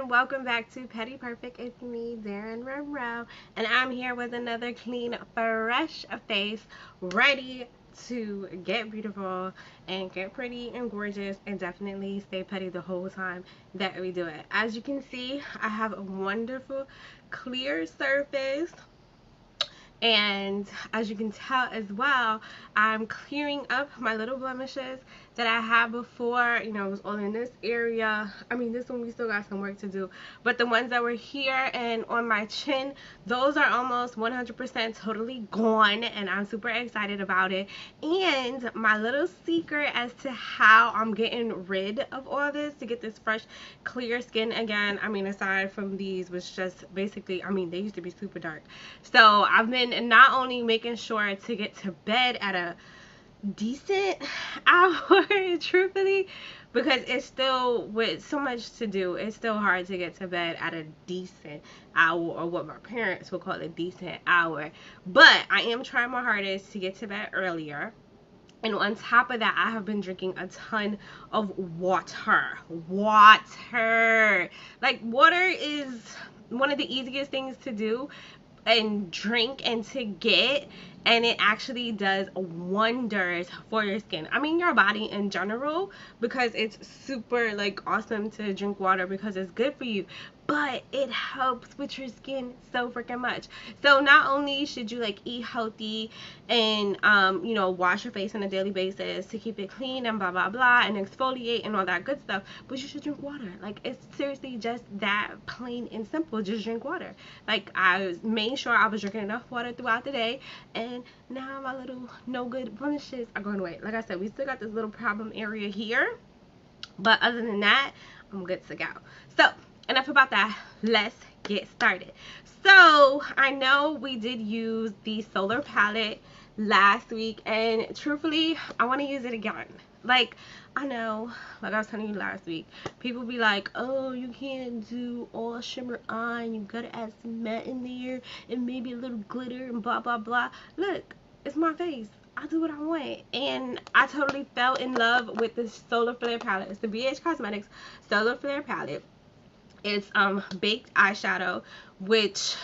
everyone, welcome back to Petty Perfect. It's me, Darren Monroe, and I'm here with another clean, fresh face, ready to get beautiful and get pretty and gorgeous and definitely stay petty the whole time that we do it. As you can see, I have a wonderful clear surface, and as you can tell as well, I'm clearing up my little blemishes that I had before. You know, it was all in this area. I mean, this one we still got some work to do, but the ones that were here and on my chin, those are almost 100% totally gone, and I'm super excited about it. And my little secret as to how I'm getting rid of all this to get this fresh clear skin again, I mean, aside from these, was just basically, I mean, they used to be super dark. So I've been not only making sure to get to bed at a decent hour, truthfully, because it's still, with so much to do, it's still hard to get to bed at a decent hour, or what my parents would call a decent hour. But I am trying my hardest to get to bed earlier. And on top of that, I have been drinking a ton of water. Like, water is one of the easiest things to do and drink and to get, and it actually does wonders for your skin. I mean, your body in general, because it's super like awesome to drink water because it's good for you, but it helps with your skin so freaking much. So not only should you like eat healthy and you know, wash your face on a daily basis to keep it clean and blah blah blah and exfoliate and all that good stuff, but you should drink water. Like, it's seriously just that plain and simple. Just drink water. Like, I made sure I was drinking enough water throughout the day, and now my little no good blemishes are going away. Like I said, we still got this little problem area here, but other than that, I'm good to go. So enough about that, let's get started. So I know we did use the solar palette last week, and truthfully, I want to use it again. Like, I know, like I was telling you last week, people be like, oh, you can't do all shimmer on, you gotta add some matte in there and maybe a little glitter and blah blah blah. Look, it's my face, I do what I want, and I totally fell in love with the Solar Flare palette. It's the BH Cosmetics Solar Flare palette. It's Baked Eyeshadow, which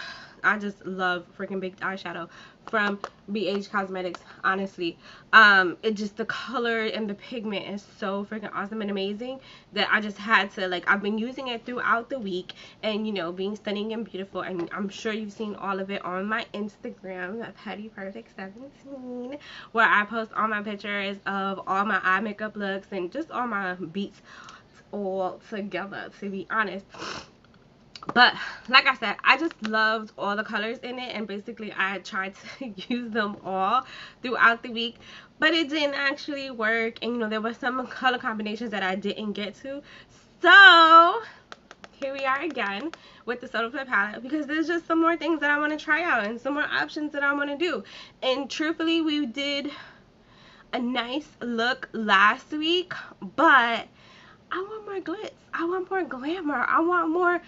I just love freaking Baked Eyeshadow from BH Cosmetics, honestly. It just, the color and the pigment is so freaking awesome and amazing that I just had to, like, I've been using it throughout the week and, you know, being stunning and beautiful, and I'm sure you've seen all of it on my Instagram, Petty Perfect 17, where I post all my pictures of all my eye makeup looks and just all my beats all together, to be honest. But like I said, I just loved all the colors in it, and basically I tried to use them all throughout the week, but it didn't actually work, and you know, there were some color combinations that I didn't get to. So here we are again with the Solar Flare palette, because there's just some more things that I want to try out and some more options that I want to do. And truthfully, we did a nice look last week, but I want more glitz, I want more glamour, I want more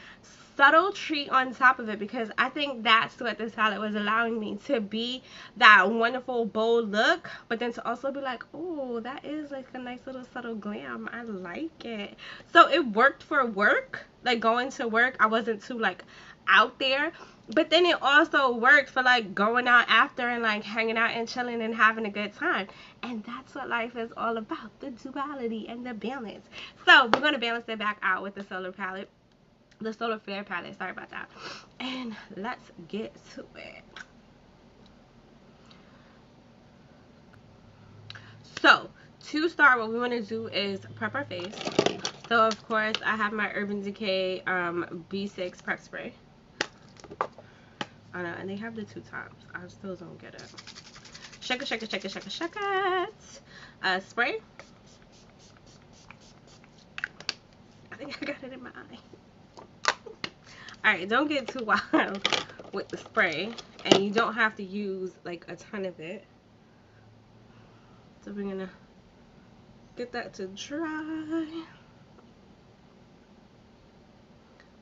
subtlety on top of it, because I think that's what this palette was allowing me to be, that wonderful bold look, but then to also be like, oh, that is like a nice little subtle glam, I like it. So it worked for work, like going to work, I wasn't too like out there, but then it also worked for like going out after and like hanging out and chilling and having a good time. And that's what life is all about, the duality and the balance. So we're going to balance it back out with the Solar palette, the Solar Flare palette, sorry about that, and let's get to it. So to start, what we want to do is prep our face. So of course I have my Urban Decay B6 prep spray. I know, and they have the 2 times. I still don't get it. Shake it, shake it, shake it, shake it, shake it. Spray. I think I got it in my eye. Alright, don't get too wild with the spray. And you don't have to use like a ton of it. So we're gonna get that to dry,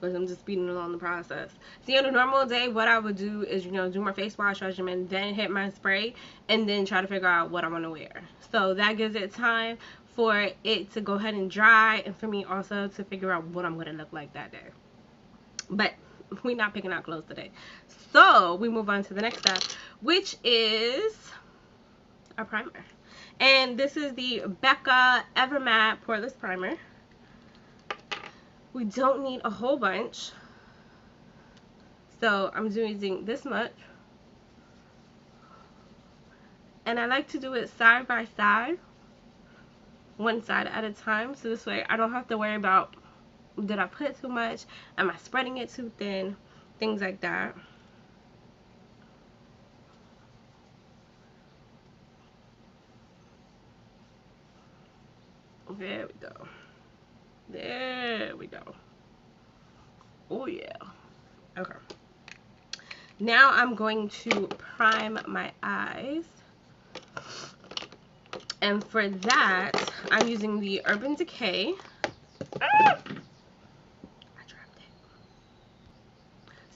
because I'm just speeding along the process. See, on a normal day, what I would do is, you know, do my face wash regimen, then hit my spray, and then try to figure out what I want to wear. So that gives it time for it to go ahead and dry, and for me also to figure out what I'm going to look like that day. But we're not picking out clothes today. So we move on to the next step, which is our primer. And this is the Becca Evermatte Poreless Primer. We don't need a whole bunch. So I'm using this much. And I like to do it side by side, one side at a time, so this way I don't have to worry about, did I put too much, am I spreading it too thin, things like that. There we go. There we go. Oh yeah. Okay. Now I'm going to prime my eyes. And for that, I'm using the Urban Decay. I dropped it.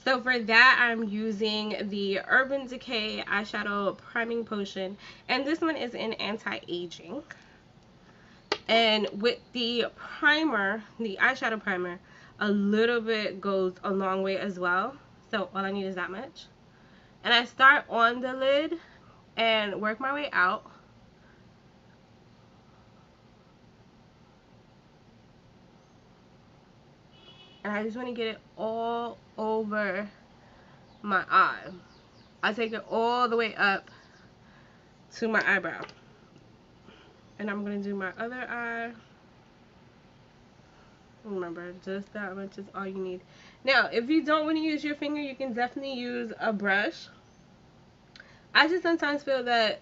So for that, I'm using the Urban Decay Eyeshadow Priming Potion. And this one is in anti-aging. And with the primer, the eyeshadow primer, a little bit goes a long way as well. So all I need is that much. And I start on the lid and work my way out. And I just want to get it all over my eye. I take it all the way up to my eyebrow. And I'm going to do my other eye. Remember, just that much is all you need. Now, if you don't want to use your finger, you can definitely use a brush. I just sometimes feel that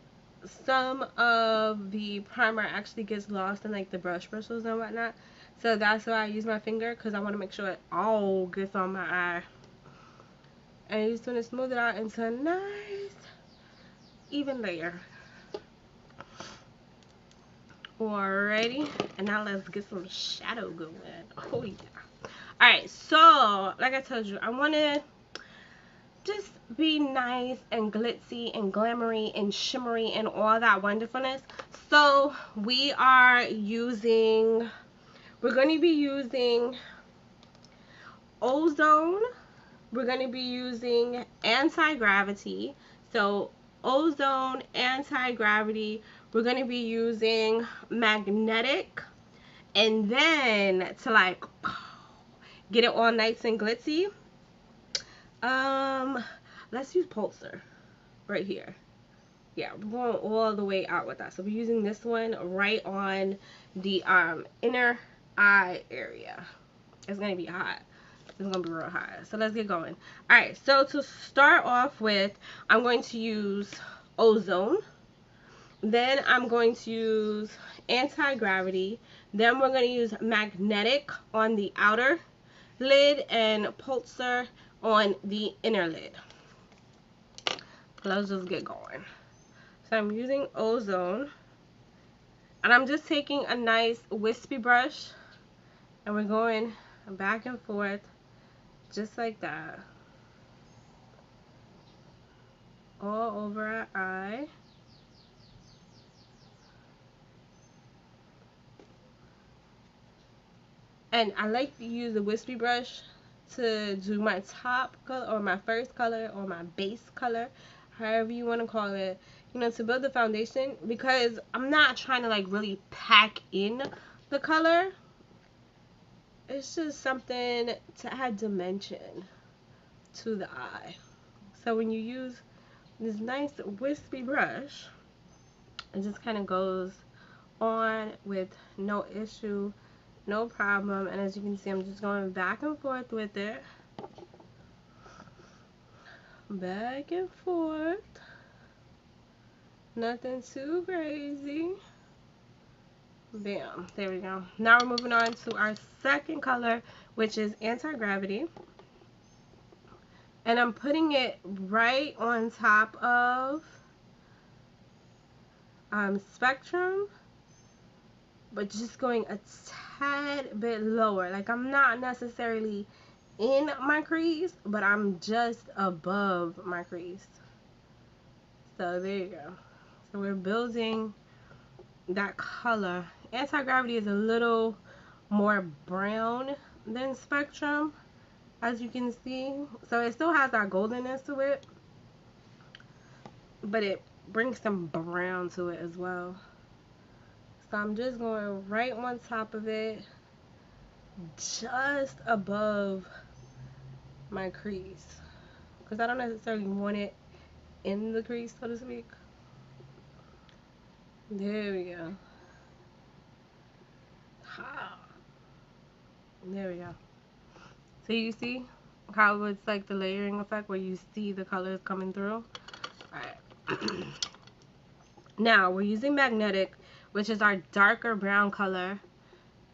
some of the primer actually gets lost in like the brush bristles and whatnot. So that's why I use my finger, because I want to make sure it all gets on my eye. And you just want to smooth it out into a nice even layer. Alrighty, and now let's get some shadow going. Oh yeah. Alright, so like I told you, I want to just be nice and glitzy and glamoury and shimmery and all that wonderfulness. So we're going to be using Ozone. We're going to be using Anti-Gravity. So Ozone, Anti-Gravity. We're going to be using Magnetic. And then to like get it all nice and glitzy, let's use Pulsar right here. Yeah, we're going all the way out with that. So we're using this one right on the inner eye area. It's going to be hot. It's going to be real hot. So let's get going. Alright, so to start off with, I'm going to use Ozone. Then I'm going to use Anti-Gravity. Then we're going to use Magnetic on the outer lid and Pulsar on the inner lid. Let's just get going. So I'm using Ozone. And I'm just taking a nice wispy brush. And we're going back and forth just like that. All over our eye. And I like to use a wispy brush to do my top color or my first color or my base color, however you want to call it, you know, to build the foundation, because I'm not trying to like really pack in the color. It's just something to add dimension to the eye. So when you use this nice wispy brush, it just kind of goes on with no issue, no problem. And as you can see, I'm just going back and forth with it. Back and forth. Nothing too crazy. Bam. There we go. Now we're moving on to our second color, which is Anti-Gravity. And I'm putting it right on top of Spectrum, but just going a tad bit lower. Like, I'm not necessarily in my crease, but I'm just above my crease. So there you go. So we're building that color. Anti-Gravity is a little more brown than Spectrum. as you can see. So it still has that goldenness to it, but it brings some brown to it as well. So I'm just going right on top of it, just above my crease, because I don't necessarily want it in the crease, so to speak. There we go. There we go. So you see how it's like the layering effect where you see the colors coming through? Alright. Now we're using magnetic, which is our darker brown color,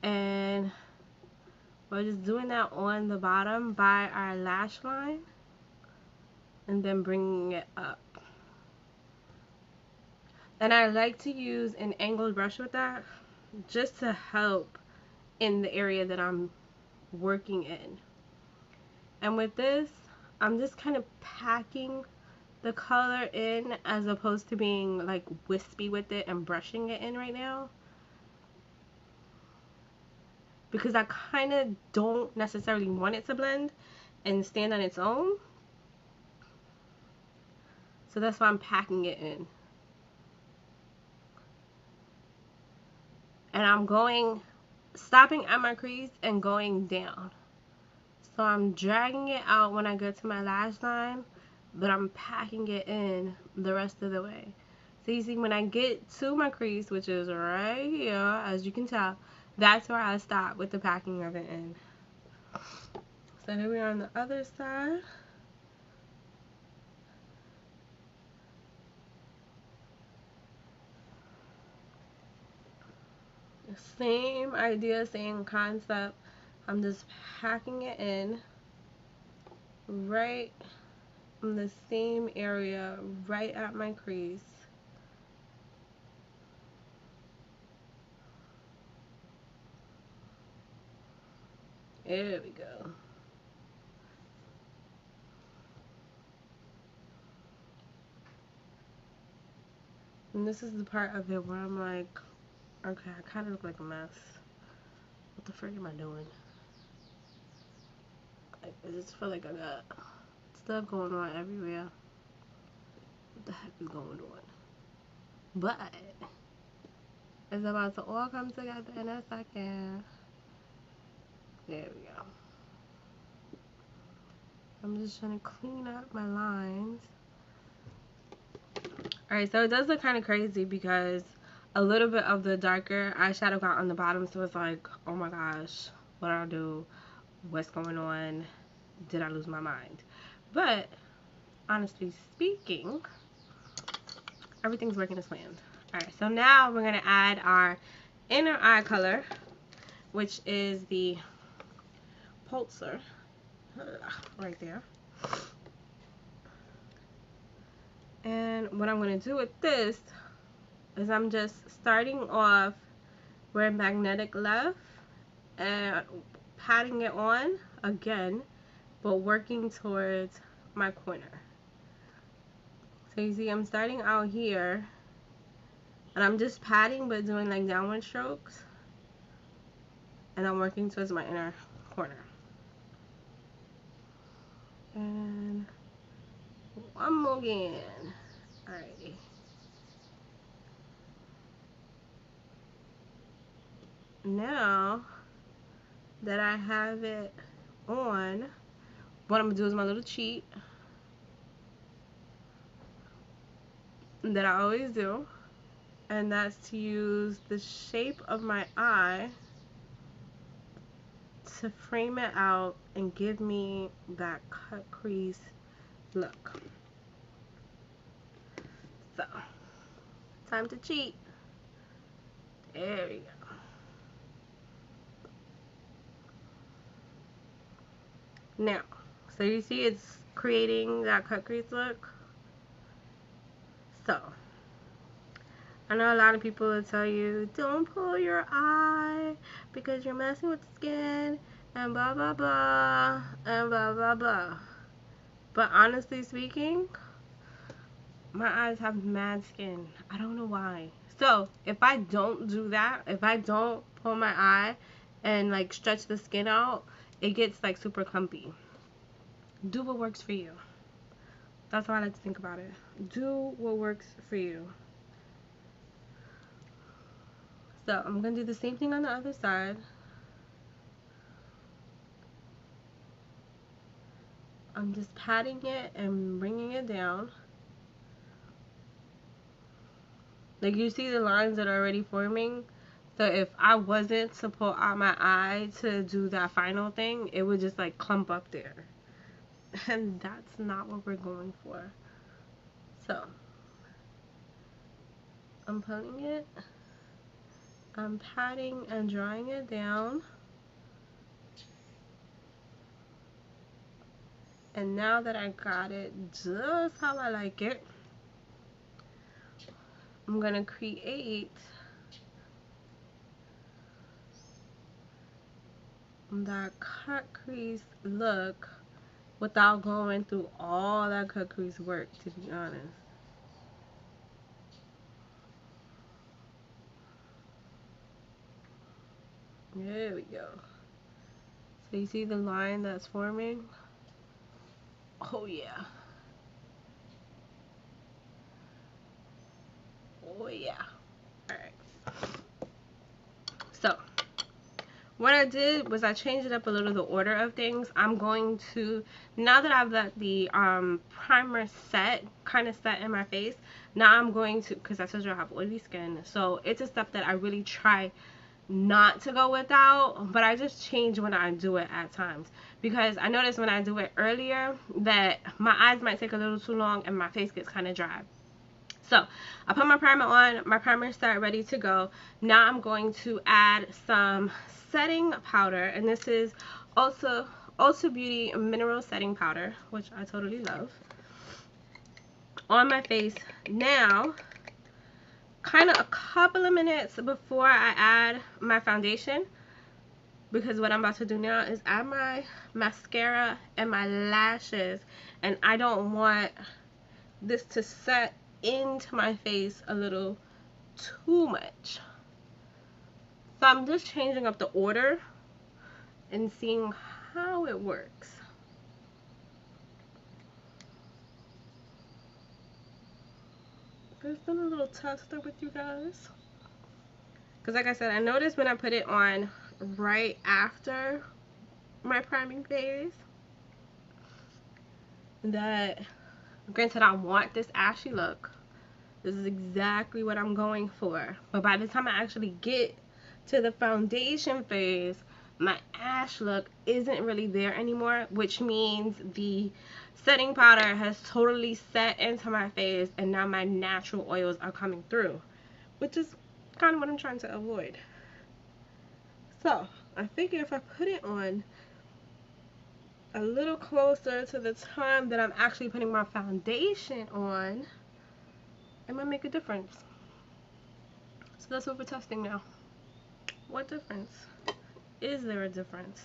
and we're just doing that on the bottom by our lash line and then bringing it up. And I like to use an angled brush with that just to help in the area that I'm working in. And with this, I'm just kind of packing the color in as opposed to being like wispy with it and brushing it in right now, because I kind of don't necessarily want it to blend and stand on its own. So that's why I'm packing it in. And I'm stopping at my crease and going down. So I'm dragging it out when I get to my lash line, but I'm packing it in the rest of the way. So you see, when I get to my crease, which is right here, as you can tell, that's where I stop with the packing of it in. So here we are on the other side. Same idea, same concept. I'm just packing it in right in the same area, right at my crease. There we go. And this is the part of it where I'm like, okay, I kind of look like a mess. What the frick am I doing? Like, I just feel like I got stuff going on everywhere. What the heck is going on? But it's about to all come together in a second. There we go. I'm just trying to clean up my lines. Alright, so it does look kind of crazy because a little bit of the darker eyeshadow got on the bottom, so it's like, oh my gosh, what did I do? What's going on? Did I lose my mind? But honestly speaking, everything's working as planned. Alright, so now we're going to add our inner eye color, which is the Pulsar right there. And what I'm going to do with this is I'm just starting off where magnetic left and patting it on again, but working towards my corner. So you see, I'm starting out here and I'm just patting but doing like downward strokes, and I'm working towards my inner corner. And one more again. Alrighty. Now that I have it on, what I'm gonna do is my little cheat that I always do, and that's to use the shape of my eye to frame it out and give me that cut crease look. So, time to cheat. There we go. Now, so you see it's creating that cut crease look. So, I know a lot of people will tell you, don't pull your eye because you're messing with the skin and blah blah blah and blah blah blah. But honestly speaking, my eyes have mad skin. I don't know why. So if I don't do that, if I don't pull my eye and like stretch the skin out, it gets like super clumpy. Do what works for you. That's how I like to think about it. Do what works for you. So I'm going to do the same thing on the other side. I'm just patting it and bringing it down. Like, you see the lines that are already forming. So if I wasn't to pull out my eye to do that final thing, it would just like clump up there. And that's not what we're going for. So I'm pulling it, I'm patting and drawing it down. And now that I got it just how I like it, I'm gonna create that cut crease look without going through all that cut crease work, to be honest. There we go. So you see the line that's forming? Oh yeah. Oh yeah. Alright. So what I did was I changed it up a little, the order of things. I'm going to, now that I've let the primer set, kind of set in my face, now I'm going to, because I told you I have oily skin, so it's a step that I really try not to go without, but I just change when I do it at times, because I notice when I do it earlier that my eyes might take a little too long and my face gets kind of dry. So I put my primer on, my primer set ready to go. Now I'm going to add some setting powder, and this is also Ulta Beauty mineral setting powder, which I totally love, on my face now, kind of a couple of minutes before I add my foundation, because what I'm about to do now is add my mascara and my lashes, and I don't want this to set into my face a little too much. So I'm just changing up the order and seeing how it works. Just been a little tester with you guys, because like I said, I noticed when I put it on right after my priming phase that, granted, I want this ashy look. This is exactly what I'm going for. But by the time I actually get to the foundation phase, my ash look isn't really there anymore, which means the setting powder has totally set into my face, and now my natural oils are coming through, which is kind of what I'm trying to avoid. So I figure if I put it on a little closer to the time that I'm actually putting my foundation on, it might make a difference. So that's what we're testing now. What difference? Is there a difference?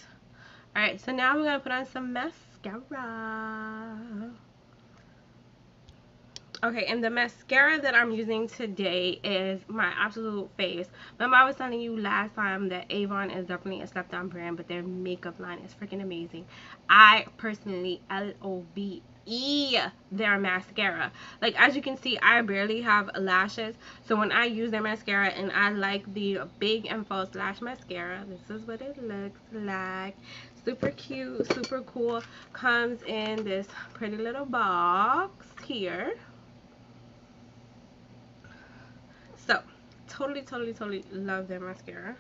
Alright, so now we're going to put on some mascara. Okay, and the mascara that I'm using today is my absolute face. Remember I was telling you last time that Avon is definitely a step down brand, but their makeup line is freaking amazing. I personally LOVE their mascara. Like, as you can see, I barely have lashes, so when I use their mascara, and I like the Big and False Lash Mascara, this is what it looks like. Super cute, super cool. Comes in this pretty little box here. So totally love their mascara.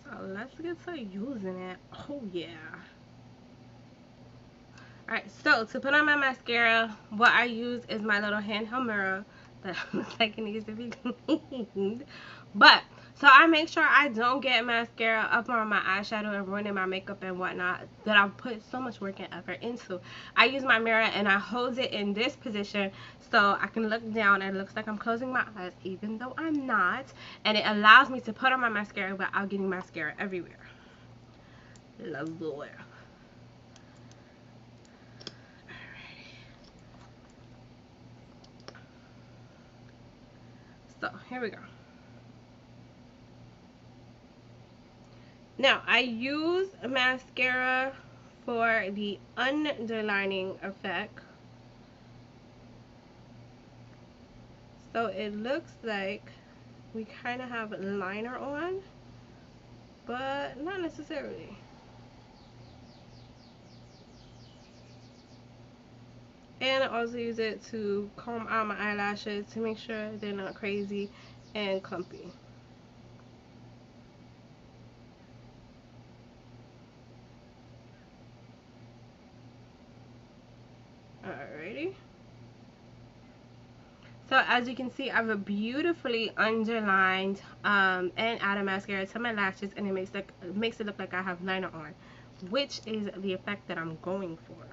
So let's get to using it. Oh yeah. Alright, so to put on my mascara, what I use is my little handheld mirror that looks like it needs to be cleaned. But so I make sure I don't get mascara up on my eyeshadow and ruining my makeup and whatnot that I've put so much work and effort into. I use my mirror and I hold it in this position so I can look down and it looks like I'm closing my eyes even though I'm not. And it allows me to put on my mascara without getting mascara everywhere. Love the wear. So here we go. Now I use mascara for the underlining effect. So it looks like we kind of have liner on, but not necessarily. And I also use it to comb out my eyelashes to make sure they're not crazy and clumpy. Alrighty. So as you can see, I have a beautifully underlined and added mascara to my lashes, and it makes it look like I have liner on, which is the effect that I'm going for.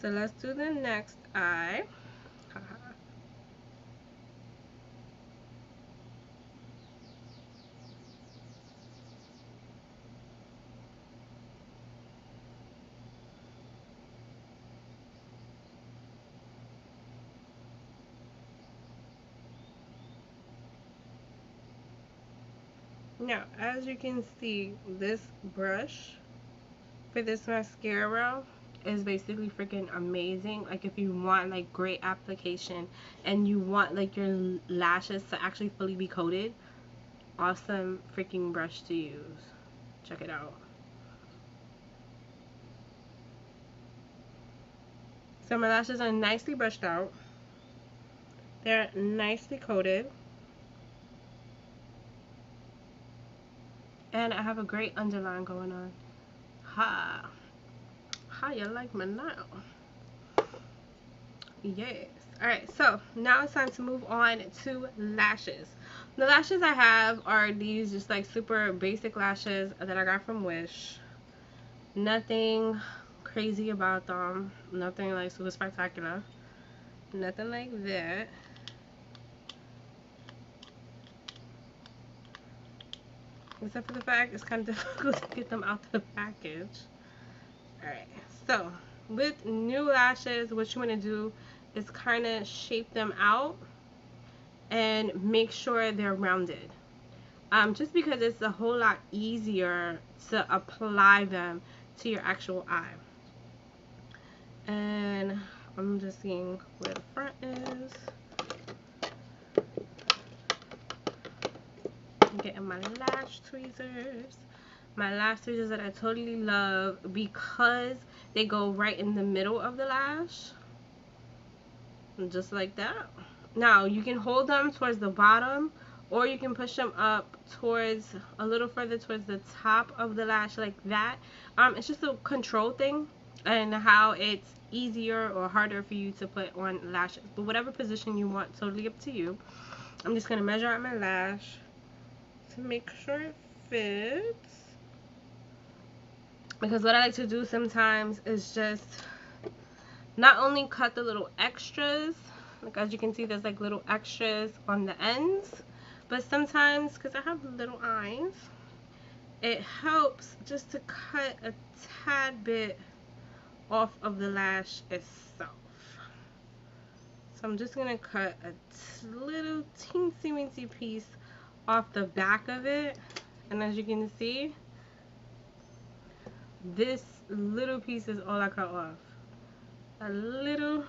So let's do the next eye. Now, as you can see, this brush for this mascara is basically freaking amazing. Like, if you want like great application and you want like your lashes to actually fully be coated, awesome freaking brush to use. Check it out. So my lashes are nicely brushed out. They're nicely coated. And I have a great underline going on. Ha! How you like my nail? Yes. Alright, so now it's time to move on to lashes. The lashes I have are these just like super basic lashes that I got from Wish. Nothing crazy about them. Nothing like super spectacular. Nothing like that. Except for the fact it's kind of difficult to get them out the package. Alright, so with new lashes, what you want to do is kind of shape them out and make sure they're rounded. Just because it's a whole lot easier to apply them to your actual eye. And I'm just seeing where the front is. I'm getting my lash tweezers. My lash tweezers that I totally love because they go right in the middle of the lash. Just like that. Now you can hold them towards the bottom, or you can push them up towards a little further towards the top of the lash like that. It's just a control thing and how it's easier or harder for you to put on lashes. But whatever position you want, totally up to you. I'm just gonna measure out my lash to make sure it fits. Because what I like to do sometimes is just not only cut the little extras, like as you can see there's like little extras on the ends, but sometimes, because I have little eyes, it helps just to cut a tad bit off of the lash itself. So I'm just going to cut a little teensy weensy piece off the back of it, and as you can see, this little piece is all I cut off. A little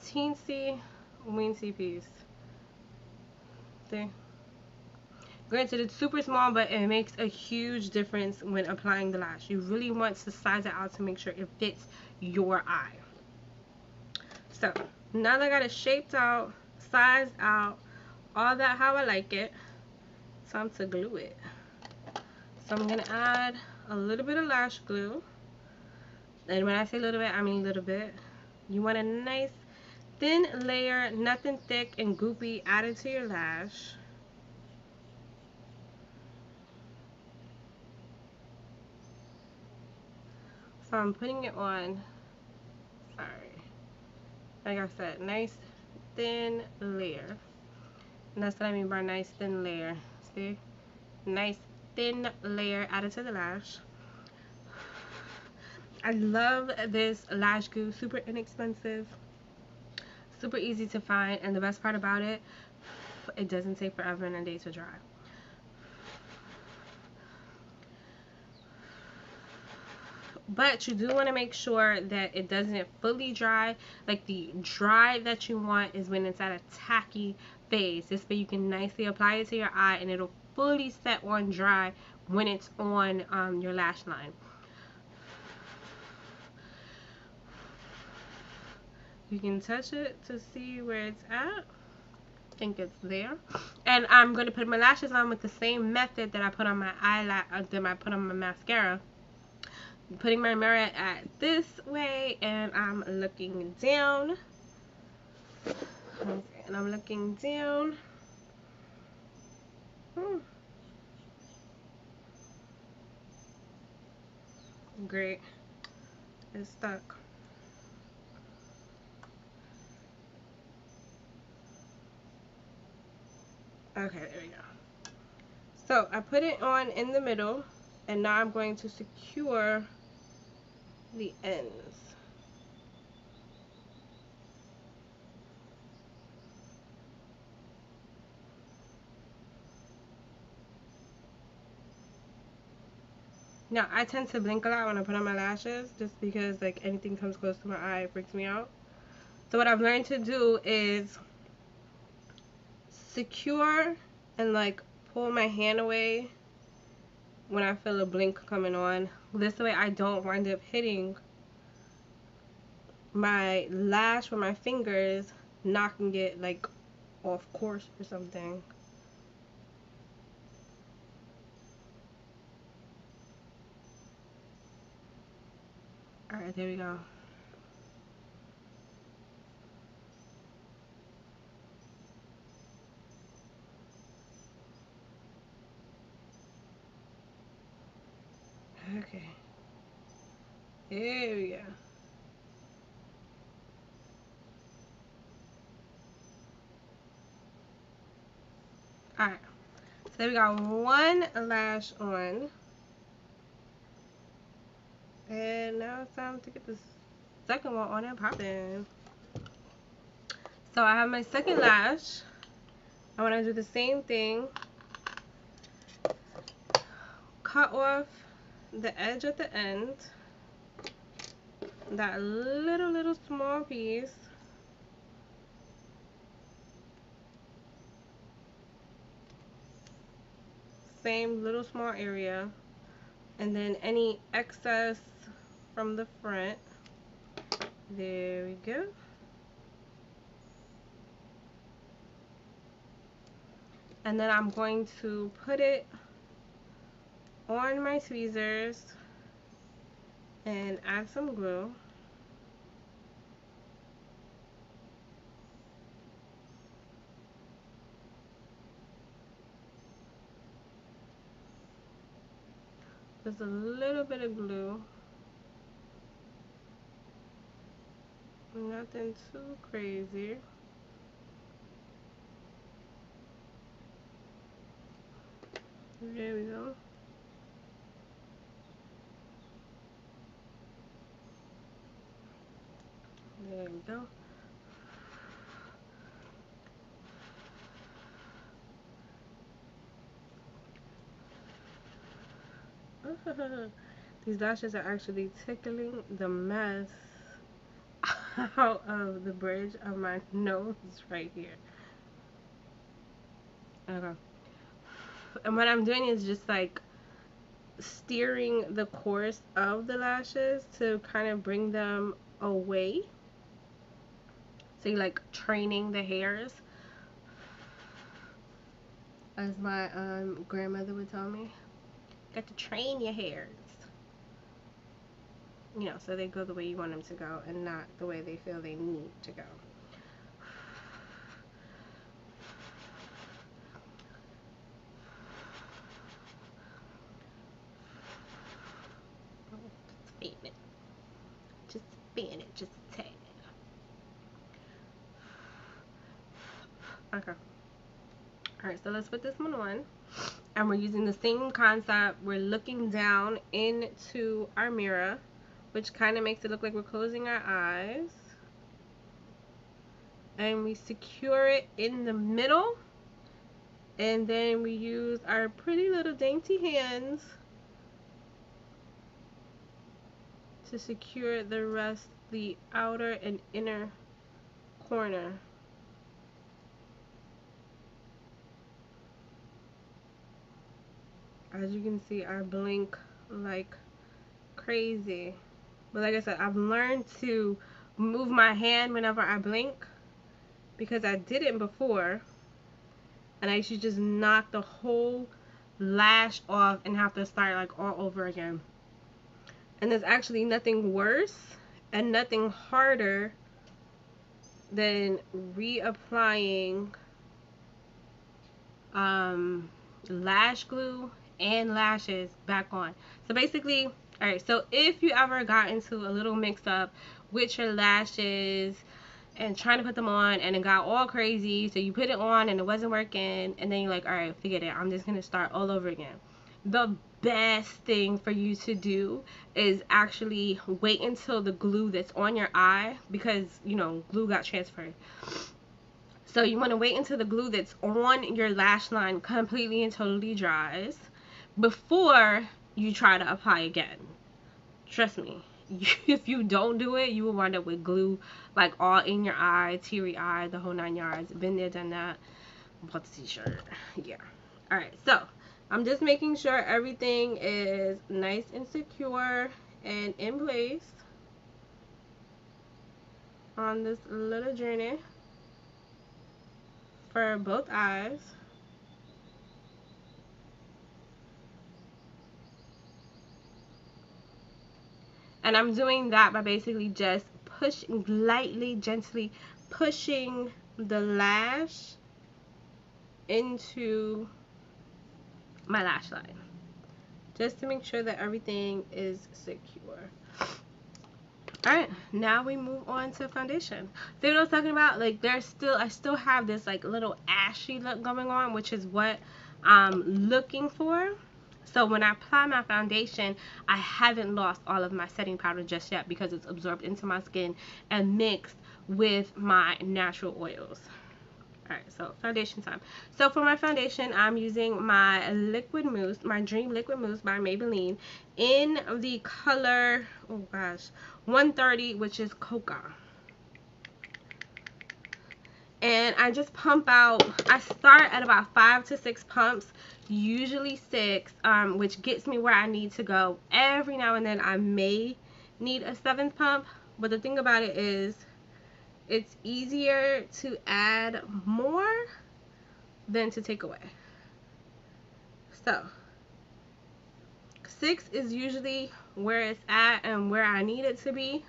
teensy weensy piece. See? Granted, it's super small, but it makes a huge difference when applying the lash. You really want to size it out to make sure it fits your eye. So now that I got it shaped out, sized out, all that how I like it, time to glue it. So I'm gonna add a little bit of lash glue. And when I say a little bit, I mean a little bit. You want a nice thin layer, nothing thick and goopy, added to your lash. So I'm putting it on, sorry, like I said, nice thin layer. And that's what I mean by nice thin layer. See? Nice thin layer added to the lash. I love this lash glue, super inexpensive, super easy to find, and the best part about it, it doesn't take forever and a day to dry. But you do want to make sure that it doesn't fully dry. Like, the dry that you want is when it's at a tacky phase. This way you can nicely apply it to your eye and it'll fully set on dry when it's on your lash line. You can touch it to see where it's at. I think it's there. And I'm going to put my lashes on with the same method that I put on my eyelash, that I put on my mascara. Putting my mirror at this way, and I'm looking down. Okay, and I'm looking down. Great. It's stuck. Okay, there we go. So I put it on in the middle, and now I'm going to secure the ends. Now, I tend to blink a lot when I put on my lashes, just because, like, anything comes close to my eye, it freaks me out. So what I've learned to do is secure and, like, pull my hand away when I feel a blink coming on. This way I don't wind up hitting my lash with my fingers, knocking it, like, off course or something. Alright, there we go. Okay. There we go. Alright. So we got one lash on. And now it's time to get the second one on and popping. So I have my second lash. I want to do the same thing. Cut off the edge at the end. That little small piece. Same little small area. And then any excess from the front. There we go. And then I'm going to put it on my tweezers and add some glue. Just a little bit of glue. Nothing too crazy. There we go. There we go. These lashes are actually tickling the mess out of the bridge of my nose right here. Okay. And what I'm doing is just like steering the course of the lashes to kind of bring them away. So you're like training the hairs, as my grandmother would tell me. Got to train your hairs. You know, so they go the way you want them to go and not the way they feel they need to go. Just spin it, just a tad. Okay. Alright, so let's put this one on. And we're using the same concept. We're looking down into our mirror, which kind of makes it look like we're closing our eyes. And we secure it in the middle. And then we use our pretty little dainty hands to secure the rest, the outer and inner corner. As you can see, I blink like crazy. But like I said, I've learned to move my hand whenever I blink because I didn't before. And I used to just knock the whole lash off and have to start like all over again. And there's actually nothing worse and nothing harder than reapplying lash glue and lashes back on. So basically, alright, so if you ever got into a little mix up with your lashes and trying to put them on and it got all crazy, so you put it on and it wasn't working, and then you're like, alright, forget it, I'm just gonna start all over again. The best thing for you to do is actually wait until the glue that's on your eye, because you know glue got transferred. So you want to wait until the glue that's on your lash line completely and totally dries before you try to apply again. Trust me, if you don't do it, you will wind up with glue like all in your eye, teary eye, the whole 9 yards. Been there, done that. Bought the t-shirt. Yeah. Alright, so I'm just making sure everything is nice and secure and in place on this little journey for both eyes. And I'm doing that by basically just pushing, lightly, gently pushing the lash into my lash line, just to make sure that everything is secure. Alright, now we move on to foundation. See what I was talking about? Like I still have this like little ashy look going on, which is what I'm looking for. So when I apply my foundation, I haven't lost all of my setting powder just yet because it's absorbed into my skin and mixed with my natural oils. Alright, so foundation time. So for my foundation, I'm using my liquid mousse, my Dream Liquid Mousse by Maybelline in the color, oh gosh, 130, which is Coca. And I just pump out, I start at about 5 to 6 pumps, usually 6, which gets me where I need to go. Every now and then I may need a 7th pump, but the thing about it is it's easier to add more than to take away. So 6 is usually where it's at and where I need it to be,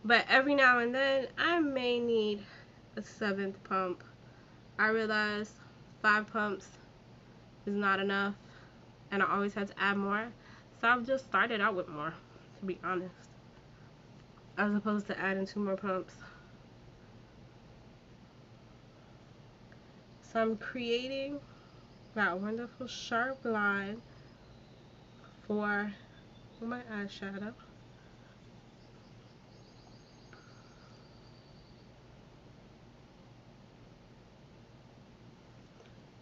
but every now and then I may need a 7th pump. I realize 5 pumps is not enough and I always had to add more, so I've just started out with more, to be honest, as opposed to adding 2 more pumps. So I'm creating that wonderful sharp line for my eyeshadow.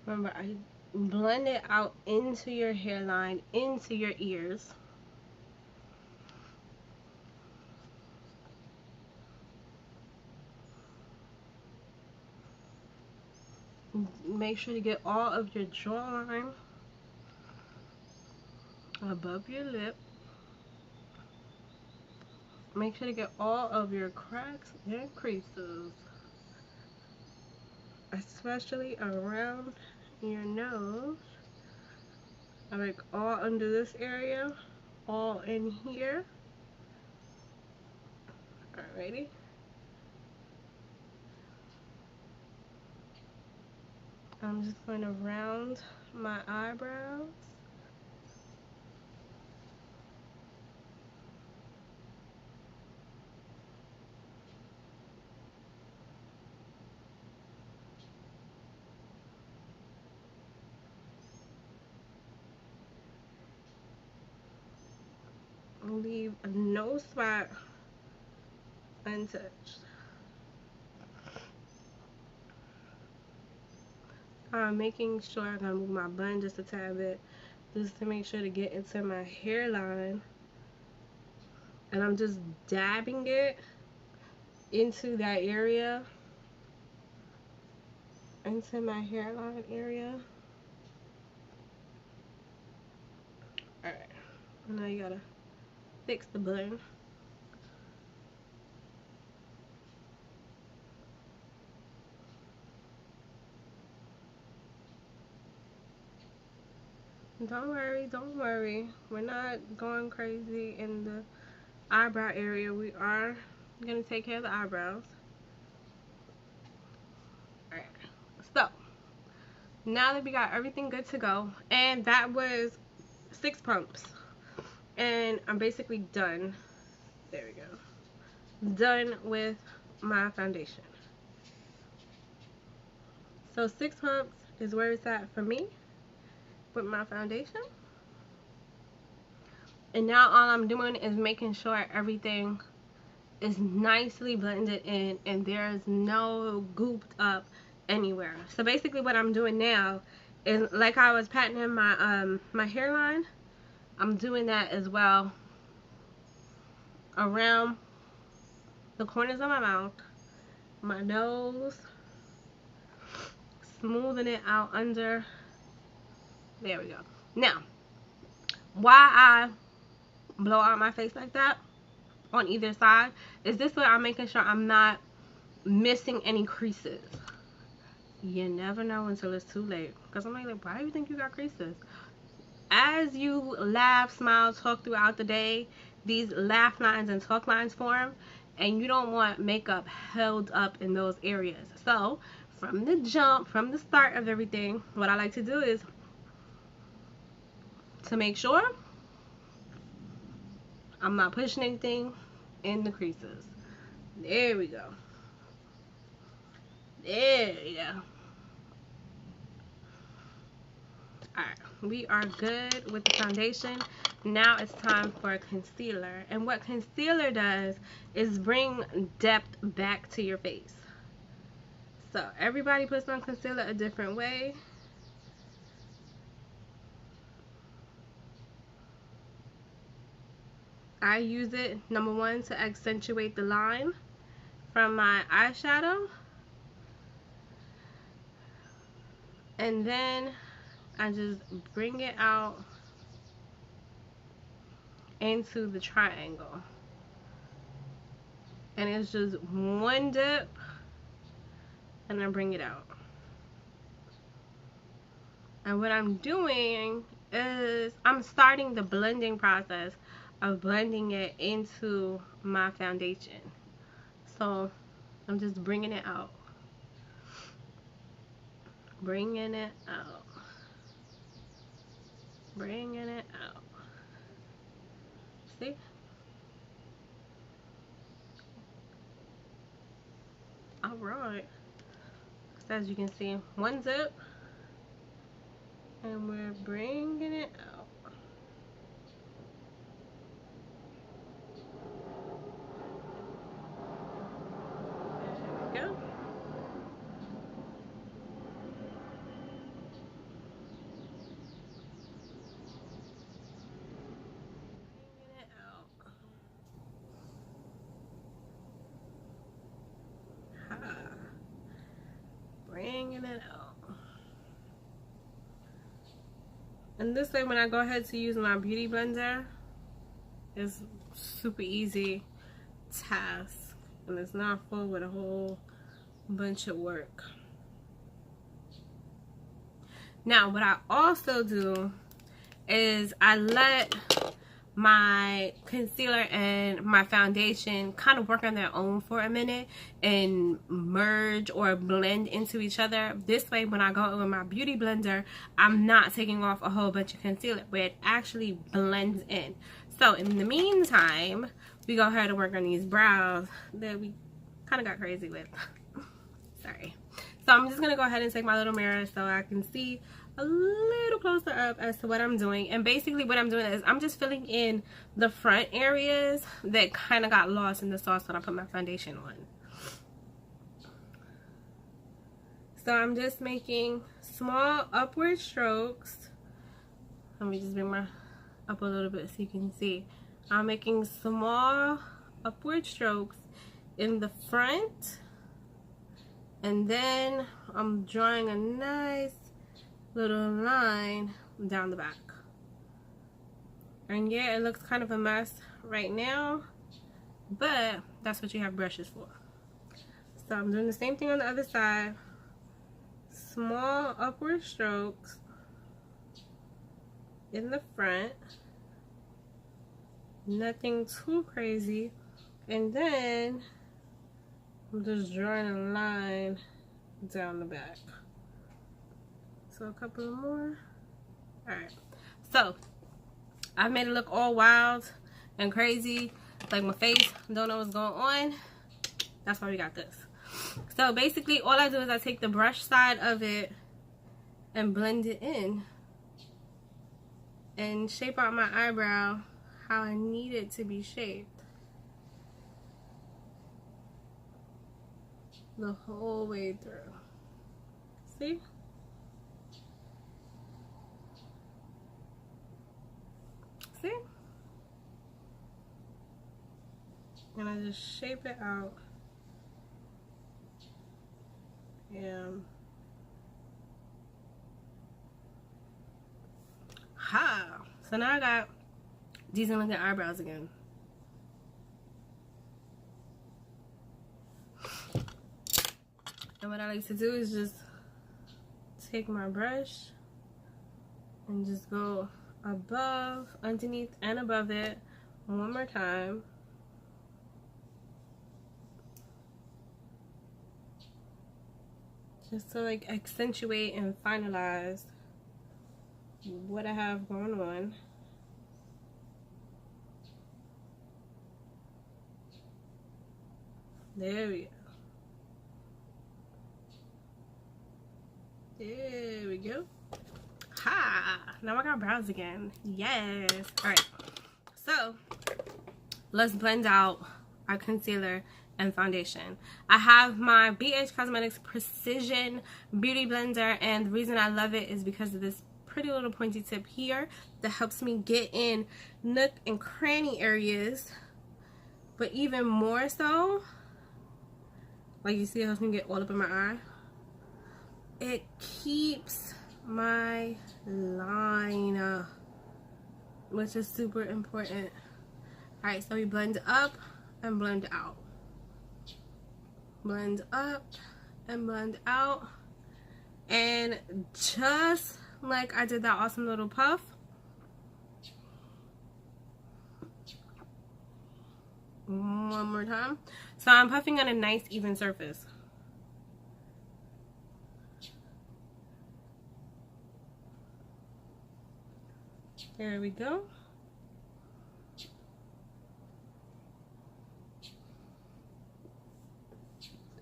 Remember, I blend it out into your hairline, into your ears. Make sure to get all of your jawline above your lip. Make sure to get all of your cracks and creases, especially around your nose. Like all under this area, all in here. Alrighty. I'm just going to round my eyebrows. Leave no spot untouched. I'm making sure I'm gonna move my bun just a tad bit, just to make sure to get into my hairline And I'm just dabbing it into that area, into my hairline area. Alright, now you gotta fix the blend. Don't worry, don't worry. We're not going crazy in the eyebrow area. We are gonna take care of the eyebrows. Alright, so now that we got everything good to go, and that was 6 pumps, and I'm basically done. There we go. Done with my foundation. So 6 pumps is where it's at for me with my foundation. And now all I'm doing is making sure everything is nicely blended in and there's no gooped up anywhere. So basically what I'm doing now is, like I was patting in my my hairline, I'm doing that as well around the corners of my mouth, my nose, smoothing it out under. There we go. Now, why I blow out my face like that on either side is this way I'm making sure I'm not missing any creases. You never know until it's too late. Because I'm like, why do you think you got creases? As you laugh, smile, talk throughout the day, these laugh lines and talk lines form, and you don't want makeup held up in those areas. So from the jump, from the start of everything, what I like to do is to make sure I'm not pushing anything in the creases. There we go. There we go. Alright, we are good with the foundation. Now it's time for concealer. And what concealer does is bring depth back to your face. So everybody puts on concealer a different way. I use it, number one, to accentuate the line from my eyeshadow. And then I just bring it out into the triangle. And it's just one dip, and I bring it out. And what I'm doing is I'm starting the blending process of blending it into my foundation. So I'm just bringing it out. Bringing it out. Bringing it out. See? Alright. So as you can see, one zip. And we're bringing it out. There we go. Bringing it out. Ha. Bringing it out. And this way, when I go ahead to use my beauty blender, it's super easy task, and it's not full with a whole bunch of work. Now what I also do is I let my concealer and my foundation kind of work on their own for a minute and merge or blend into each other. This way, when I go with my beauty blender, I'm not taking off a whole bunch of concealer, where it actually blends in. So in the meantime, we go ahead and work on these brows that we kind of got crazy with. Sorry. So I'm just gonna go ahead and take my little mirror so I can see a little closer up as to what I'm doing. And basically what I'm doing is I'm just filling in the front areas that kind of got lost in the sauce when I put my foundation on. So I'm just making small upward strokes. Let me just bring my up a little bit so you can see. I'm making small upward strokes in the front, and then I'm drawing a nice little line down the back. And yeah, it looks kind of a mess right now, but that's what you have brushes for. So I'm doing the same thing on the other side. Small upward strokes in the front, nothing too crazy, and then I'm just drawing a line down the back. So a couple of more. Alright, so I've made it look all wild and crazy, like my face don't know what's going on. That's why we got this. So basically all I do is I take the brush side of it and blend it in and shape out my eyebrow how I need it to be shaped the whole way through. See? See? And I just shape it out. And ha! So now I got decent looking eyebrows again. And what I like to do is just take my brush and just go above, underneath, and above it one more time. Just to like accentuate and finalize what I have going on. There we go. There we go. Ha! Now I got brows again. Yes. Alright. So, let's blend out our concealer and foundation. I have my BH Cosmetics Precision Beauty Blender, and the reason I love it is because of this pretty little pointy tip here that helps me get in nook and cranny areas, but even more so, like you see, it helps me get all up in my eye. It keeps my line, which is super important. Alright, so we blend up and blend out. Blend up and blend out. And just like I did that awesome little puff, one more time. So I'm puffing on a nice even surface. There we go.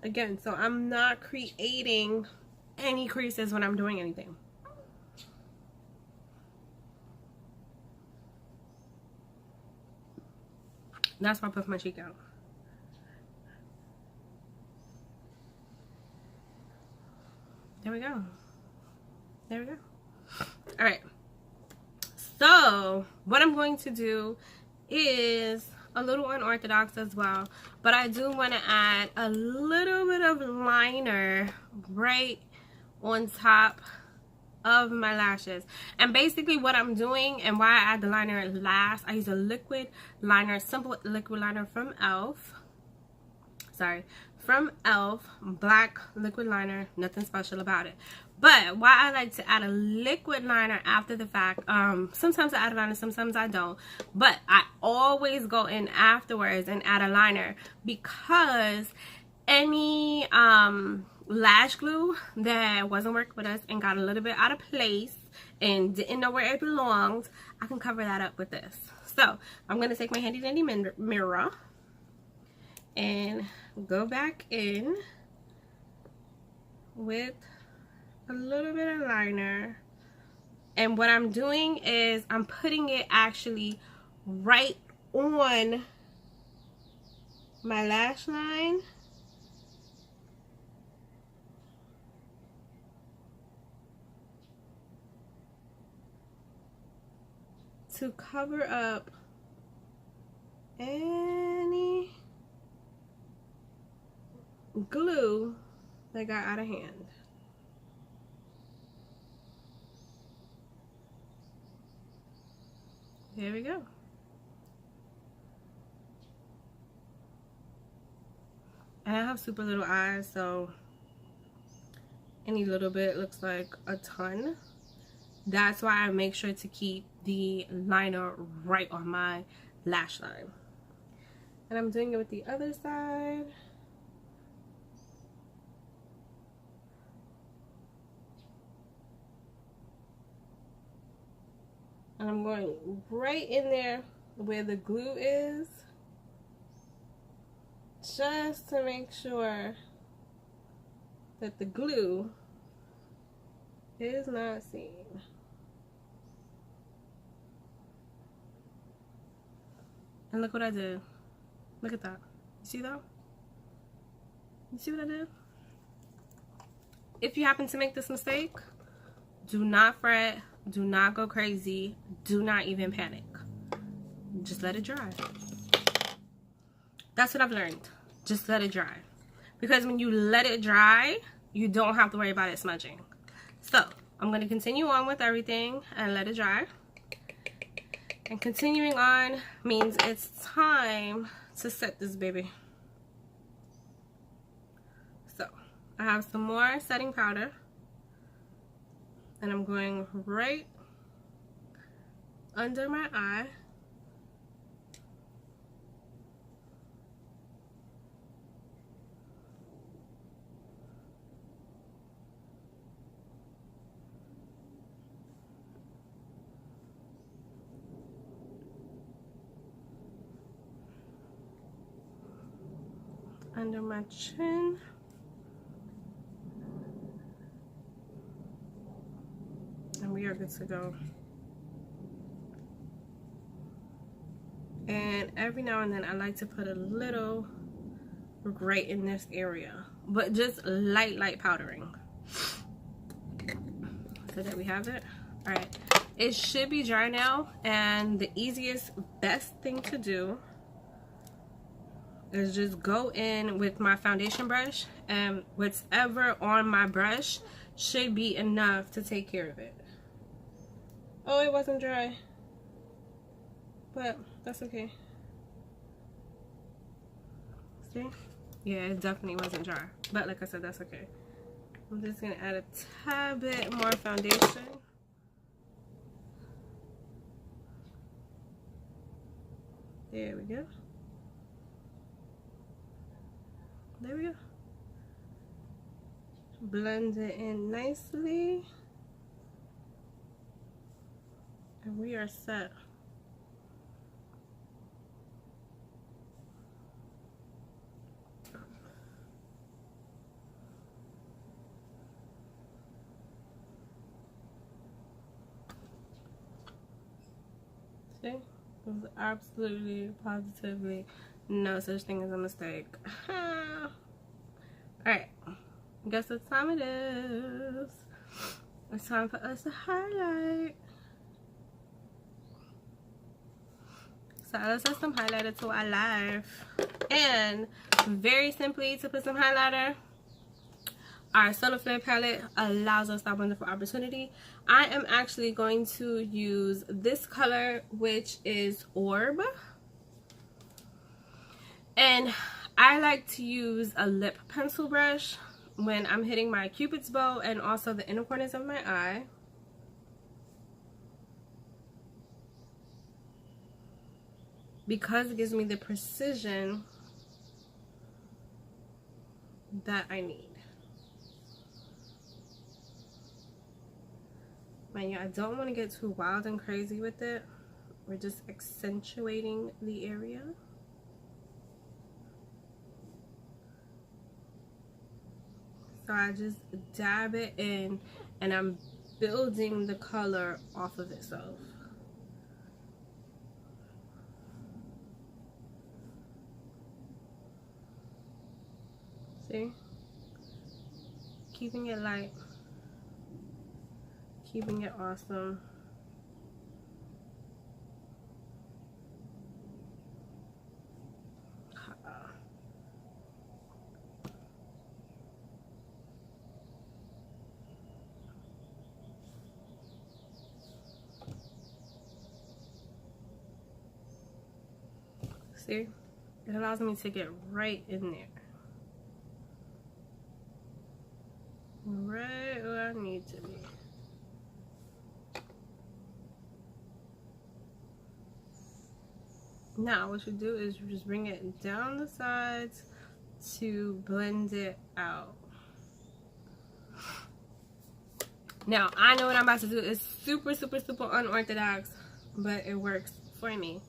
Again, so I'm not creating any creases when I'm doing anything. That's why I puff my cheek out. There we go. There we go. Alright. So, what I'm going to do is a little unorthodox as well, but I do want to add a little bit of liner right on top of my lashes. And basically what I'm doing and why I add the liner last, I use a liquid liner, simple liquid liner from e.l.f. Sorry, from e.l.f. black liquid liner, nothing special about it. But why I like to add a liquid liner after the fact, sometimes I add a liner, sometimes I don't, but I always go in afterwards and add a liner, because any lash glue that wasn't working with us and got a little bit out of place and didn't know where it belonged, I can cover that up with this. So I'm going to take my handy dandy mirror and go back in with a little bit of liner, and what I'm doing is I'm putting it actually right on my lash line, to cover up any glue that got out of hand. There we go. And I have super little eyes, so any little bit looks like a ton. That's why I make sure to keep the liner right on my lash line. And I'm doing it with the other side. And I'm going right in there where the glue is, just to make sure that the glue is not seen. And look what I did. Look at that. You see that? You see what I did? If you happen to make this mistake, do not fret. Do not go crazy. Do not even panic. Just let it dry. That's what I've learned. Just let it dry. Because when you let it dry, you don't have to worry about it smudging. So, I'm going to continue on with everything and let it dry. And continuing on means it's time to set this baby. So, I have some more setting powder. And I'm going right under my eye. Under my chin. And we are good to go. And every now and then I like to put a little right in this area, but just light powdering, so that we have it. All right, it should be dry now, and the easiest, best thing to do is just go in with my foundation brush, and whatever on my brush should be enough to take care of it. Oh, it wasn't dry, but that's okay. See? Yeah, it definitely wasn't dry, but like I said, that's okay. I'm just gonna add a tad bit more foundation. There we go. There we go. Blend it in nicely. And we are set. See? There's absolutely, positively no such thing as a mistake. Alright. Guess what time it is? It's time for us to highlight. So let's add some highlighter to our life. And very simply, to put some highlighter, our Solar Flare palette allows us that wonderful opportunity. I am actually going to use this color, which is Orb. And I like to use a lip pencil brush when I'm hitting my Cupid's bow and also the inner corners of my eye. Because it gives me the precision that I need. Man, yeah, I don't want to get too wild and crazy with it. We're just accentuating the area. So I just dab it in and I'm building the color off of itself. See? Keeping it light. Keeping it awesome. See? It allows me to get right in there. Right where I need to be. Now what you do is you just bring it down the sides to blend it out. Now I know what I'm about to do is super unorthodox, but it works for me.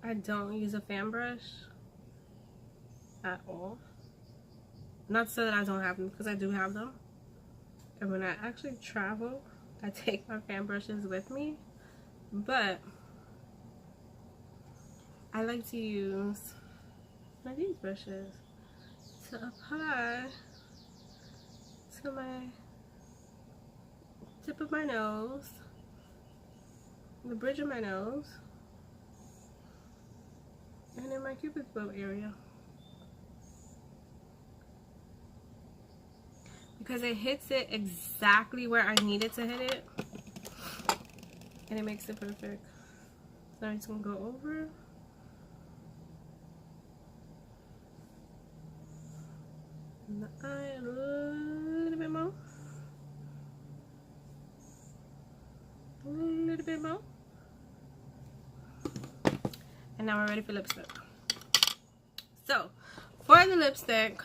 I don't use a fan brush at all. Not so that I don't have them, because I do have them. And when I actually travel, I take my fan brushes with me. But I like to use these brushes to apply to my tip of my nose, the bridge of my nose, and in my cupid's bow area. Because it hits it exactly where I need it to hit it. And it makes it perfect. So I'm just going to go over. And the eye a little bit more. A little bit more. And now we're ready for lipstick. So, for the lipstick,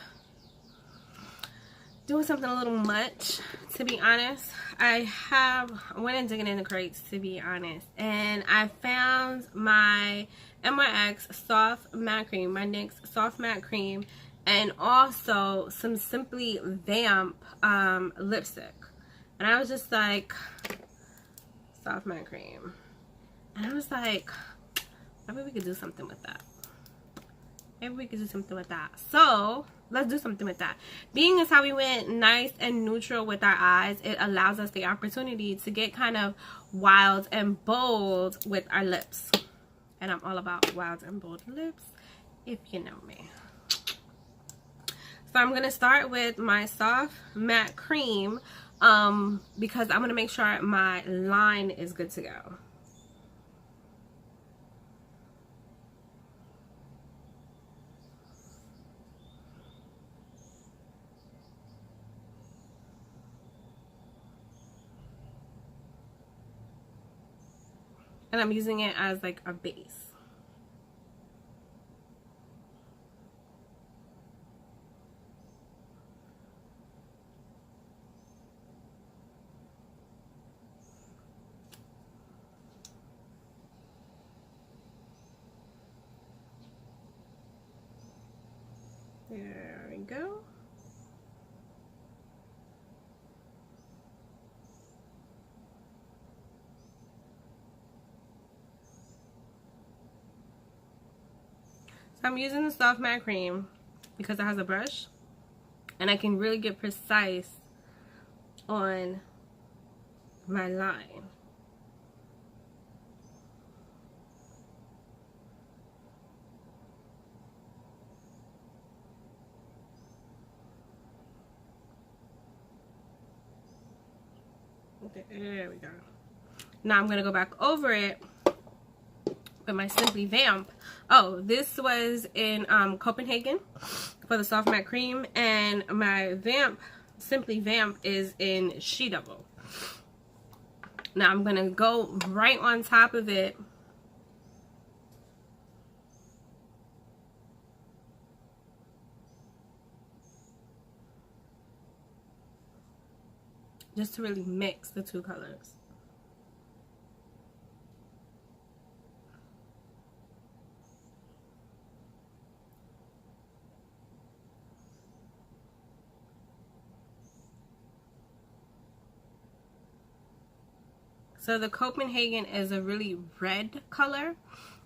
doing something a little much, to be honest. I went and digging in the crates, to be honest, and I found my NYX Soft Matte Cream, my NYX Soft Matte Cream, and also some Simply Vamp lipstick. And I was just like, Soft Matte Cream. And I was like, maybe we could do something with that. Maybe we could do something with that. So let's do something with that. Being as how we went nice and neutral with our eyes, it allows us the opportunity to get kind of wild and bold with our lips. And I'm all about wild and bold lips, if you know me. So I'm going to start with my Soft Matte Cream because I'm going to make sure my line is good to go. And I'm using it as like a base. There we go. So I'm using the Soft Matte Cream because it has a brush and I can really get precise on my line. Okay, there we go. Now I'm going to go back over it with my Simply Vamp. Oh, this was in Copenhagen for the Soft Matte Cream, and my Vamp, Simply Vamp, is in She Double. Now I'm gonna go right on top of it. Just to really mix the two colors. So the Copenhagen is a really red color,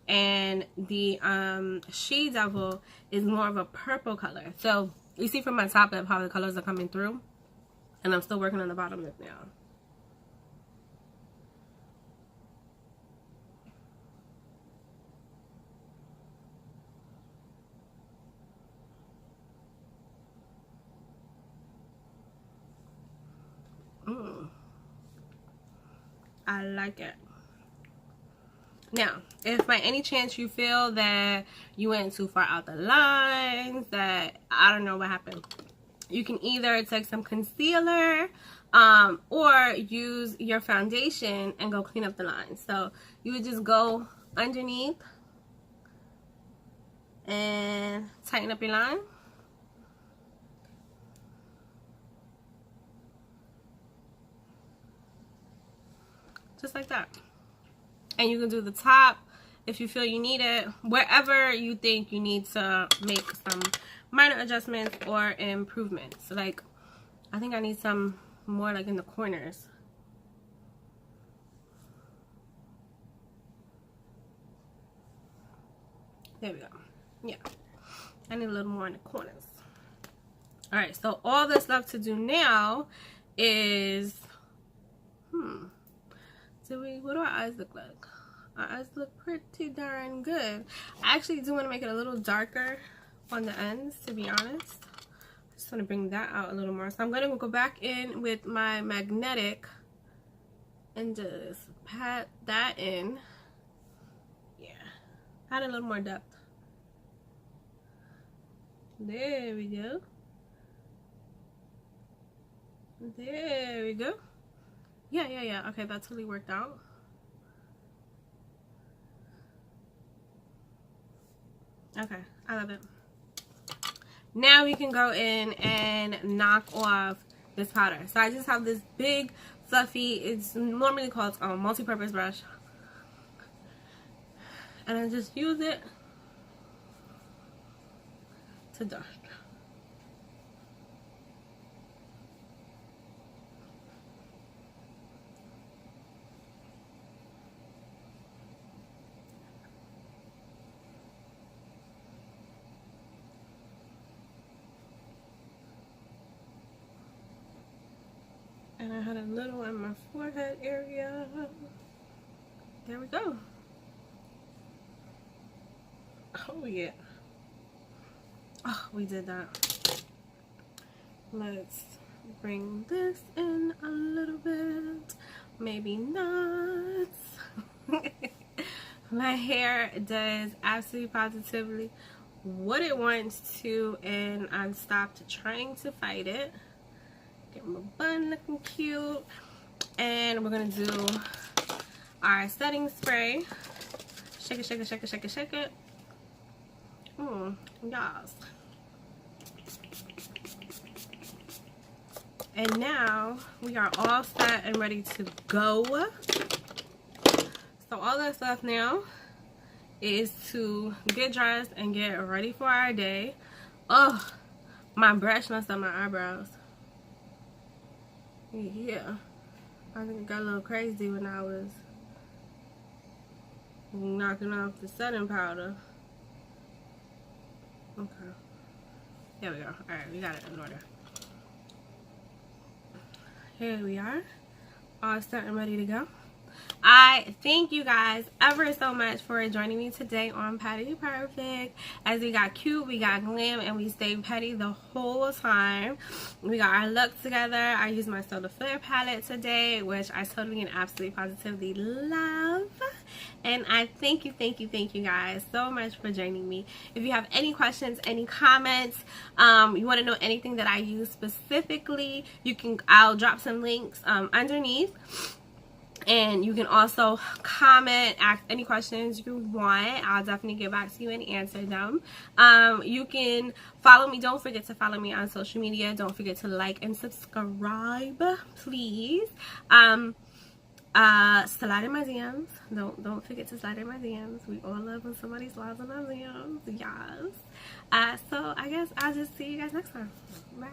and the She Devil is more of a purple color. So you see from my top lip how the colors are coming through, and I'm still working on the bottom lip now. I like it. Now, if by any chance you feel that you went too far out the lines, that I don't know what happened, you can either take some concealer or use your foundation and go clean up the lines. So you would just go underneath and tighten up your line. Just like that. And you can do the top if you feel you need it, wherever you think you need to make some minor adjustments or improvements. So like, I think I need some more like in the corners. There we go. Yeah, I need a little more in the corners. All right, so all that's left to do now is, what do our eyes look like? Our eyes look pretty darn good. I actually do want to make it a little darker on the ends, to be honest. I just want to bring that out a little more. So I'm going to go back in with my magnetic and just pat that in. Yeah, add a little more depth. There we go. There we go. Yeah. Okay, that totally worked out. Okay, I love it. Now we can go in and knock off this powder. So I just have this big, fluffy, it's normally called a multi-purpose brush. And I just use it to dust. And I had a little in my forehead area. There we go. Oh yeah. Oh, we did that. Let's bring this in a little bit. Maybe not. My hair does absolutely positively what it wants to, and I've stopped trying to fight it. Get my bun looking cute, and we're gonna do our setting spray. Shake it, shake it, shake it, shake it, shake it. Yes. And now we are all set and ready to go. So all that's left now is to get dressed and get ready for our day. Oh, my brush messed up my eyebrows. Yeah, I think it got a little crazy when I was knocking off the setting powder. Okay, there we go. Alright, we got it in order. Here we are, all set and ready to go. I thank you guys ever so much for joining me today on Petty Perfect. As we got cute, we got glam, and we stayed petty the whole time. We got our look together. I used my Soda Flare palette today, which I totally and absolutely positively love. And I thank you guys so much for joining me. If you have any questions, any comments, you want to know anything that I use specifically, I'll drop some links underneath. And you can also comment, ask any questions you want. I'll definitely get back to you and answer them. You can follow me. Don't forget to follow me on social media. Don't forget to like and subscribe, please. Slide in my DMs. Don't forget to slide in my DMs. We all love when somebody slides in our DMs. Yes. So I guess I'll just see you guys next time. Bye.